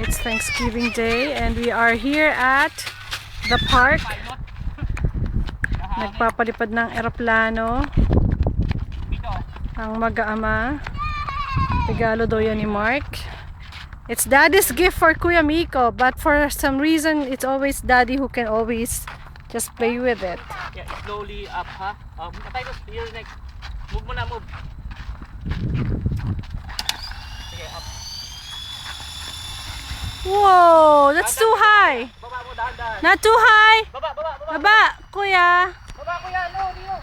It's Thanksgiving Day and we are here at the park. Nagpapalipad ng eroplano ang mag-aama. Regalo daw yan ni Mark. It's Daddy's gift for Kuya Miko, but for some reason it's always Daddy who can always just play with it. Yeah, slowly up, ha? Tayo, here next. Move mo na, move. Sige, up. Whoa, that's too high. Baba mo, dahan-dahan. Not too high. Baba, baba, baba. Baba, Kuya. Baba, kuya, no, dito.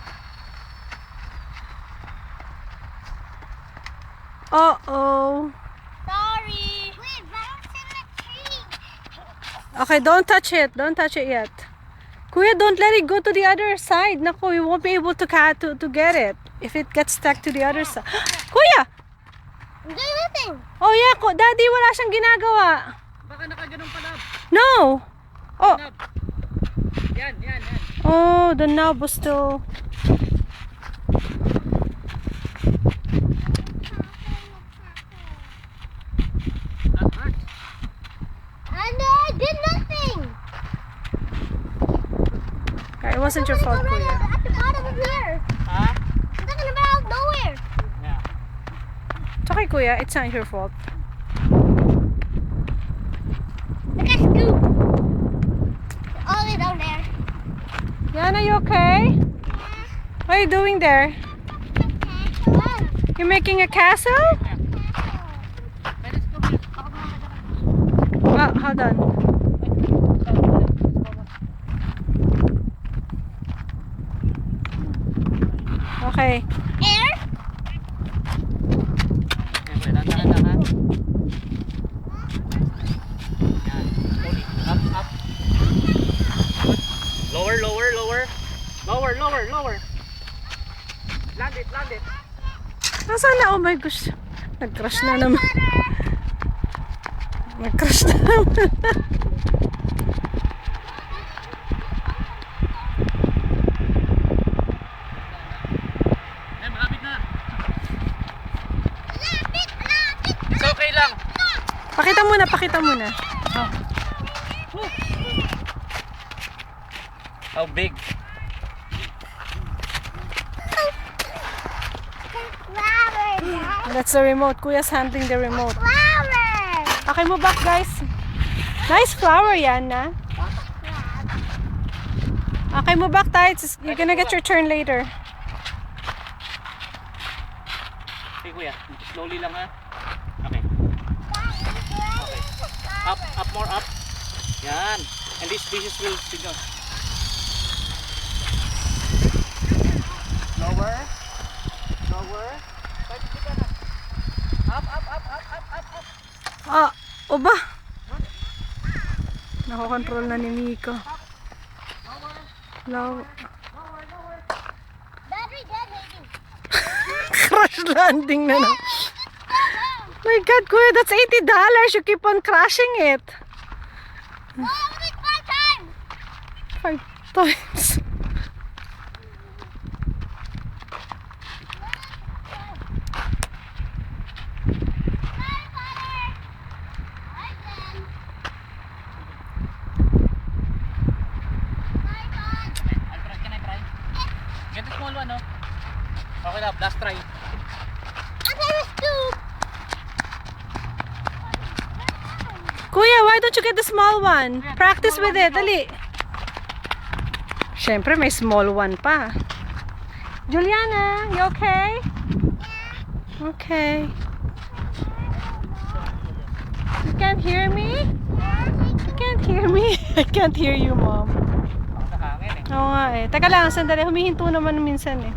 Uh-oh. Sorry. Wait, bounce in the tree. Okay, don't touch it. Don't touch it yet. Kuya, don't let it go to the other side. Naku, you won't be able to get it if it gets stuck to the other side. Kuya! I'm doing nothing. Oh yeah, Daddy, wala siyang ginagawa. Baka nakaganong palab. No! Oh, Yan, yan, yan. oh, the knob was still... That hurts. And I did nothing. It wasn't your fault, Already Kuya. at the bottom of here. Ha? I'm talking about nowhere. Yeah. It's okay, Kuya. It's not your fault. Look at Scoop. All the way down there. Yana, you okay? What are you doing there? What? You're making a castle? Oh, hold on. Okay. Air? Okay, dahan-dahan lang, ha? Yan, slowly. Up, up. Lower, lower, lower. Lower, lower, lower. Land it, land it. Nasaan na? Oh my gosh. Nag-crash na naman. Nag-crash na naman. Yan, malapit na. It's okay lang. Pakita muna, pakita muna. How big? Flower. That's the remote. Kuya's handling the remote. Flower. Okay, mo back, guys. Nice flower yan, na. Okay, mo back tayo. You're gonna get your turn later. Okay, kuya. Slowly lang, ha? Okay. Up, up, more up. Yan. And these pieces will signal. Lower. Lower. Up, up, up, up, up, up, up. Ah, o ba? Nakokontrol na ni Miko. Low. Battery dead hating. Crash landing na lang. My God, Kuya, that's $80. You keep on crashing it. Oh, only 5 times. 5 times. Can I try? Get the small one, no? Okay na, last try. Okay, let's do. Kuya, why don't you get the small one? Practice with it, dali. Siyempre, may small one pa. Juliana, you okay? Okay. You can't hear me? You can't hear me? I can't hear you, Mom. Sa hangin, eh. Oo nga eh. Teka lang, sandali. Humihinto naman minsan eh.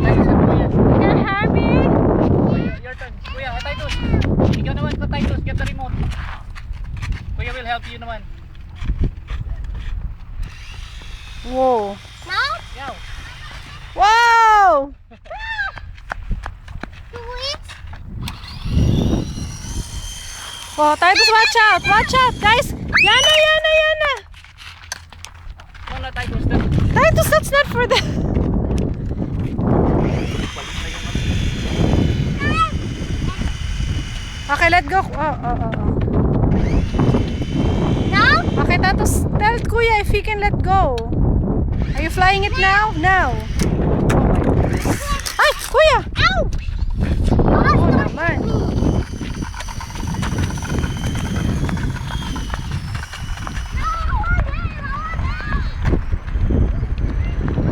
Kuya. You can hear me? Your turn. Kuya, Titus. Ikaw naman, Titus. Get the remote. Kuya will help you naman. Whoa. Now? Yaw. Wow! 2 weeks? Oh, Titus, watch out! Watch out, guys! Yana, Yana, Yana! No, na Titus. Titus, that's not for the... Okay, let go. Oh. No? Okay, Tatos, tell Kuya if he can let go. Are you flying it now? No. Oh my goodness. Ay, Kuya! Ow! Oo naman.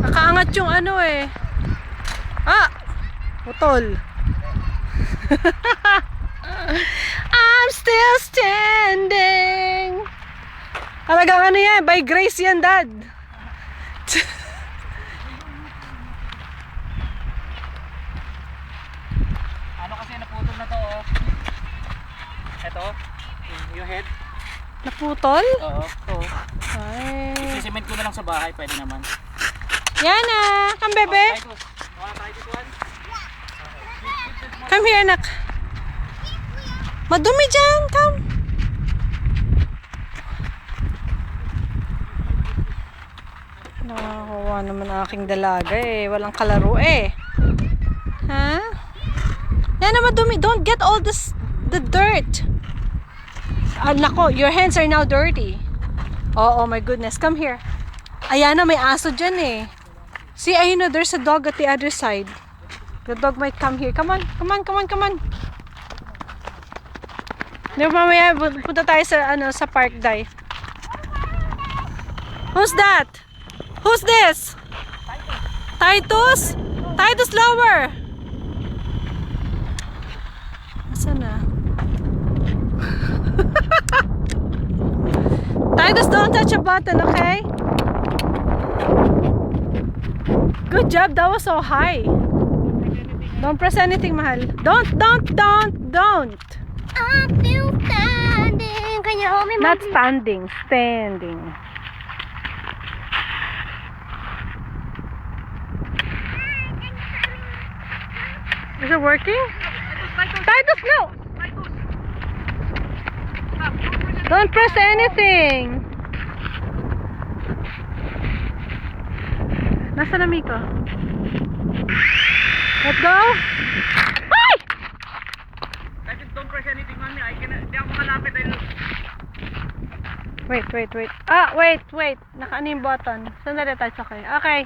Nakaangat yung ano eh. Ah! Putol. I'm still standing. Talagang ano yan, by grace yan, Dad. Ano kasi naputol na to, oh. Ito, yung head. Naputol? Oo, ito. Ay. Sisiment ko na lang sa bahay, pwede naman. Yana, come bebe. Titus, wanna try this one? Come here, anak. Madumi dyan, come. Nakakuha naman ang aking dalaga eh. Walang kalaro eh. Ha? Yan na madumi. Don't get all this, the dirt. Ah, nako, your hands are now dirty. Oh my goodness. Come here. Ayan na, may aso dyan eh. See, ayun na, there's a dog at the other side. The dog might come here. Come on. Di ba mamaya punta tayo sa sa park, Day. Who's that? Who's this? Titus? Titus lower. Nasaan na? Titus, don't touch a button, okay? Good job. That was so high. Don't press anything, mahal. Don't. I'm still standing. Can you hold me, Not Mommy? standing, standing. Is it working? Titus, no! Don't press anything. Nasaan na Miko? Let go. Ay! Titus, don't press anything on me. Hindi ako makalapit dahil... Wait. Ah, wait. Naka-ano yung button. Sandali, touch. Okay.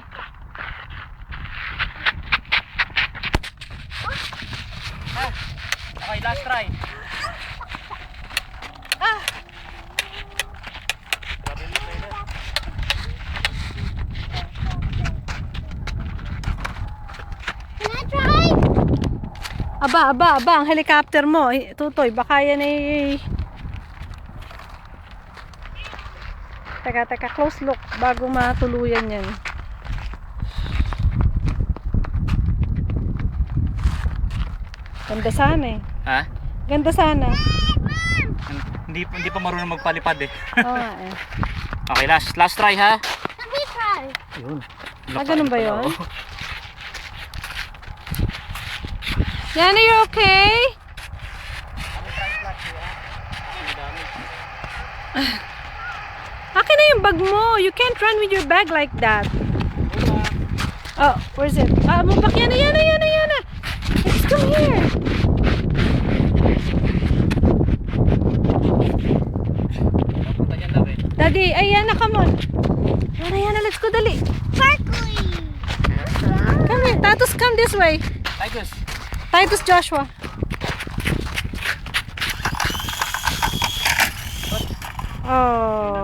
Okay, last try. Can I try? Aba, ang helicopter mo. Tutoy, baka yan ay... Teka, close look bago matuluyan yan. Ganda sana eh. Ha? Ganda sana. Hindi pa marunong magpalipad eh. Oo nga eh. Okay, last try ha. Let me try. Yun. Ganun ba yun? Yana, you okay? Akin na yung bag mo. You can't run with your bag like that. Oh, where's it? Mabak. Yana. Let's come here. Punta dyan daw eh. Daddy, Yana, come on. Yana, let's go, dali. Sparkly. Come here. Tatus, come this way. Titus, Joshua. Oh.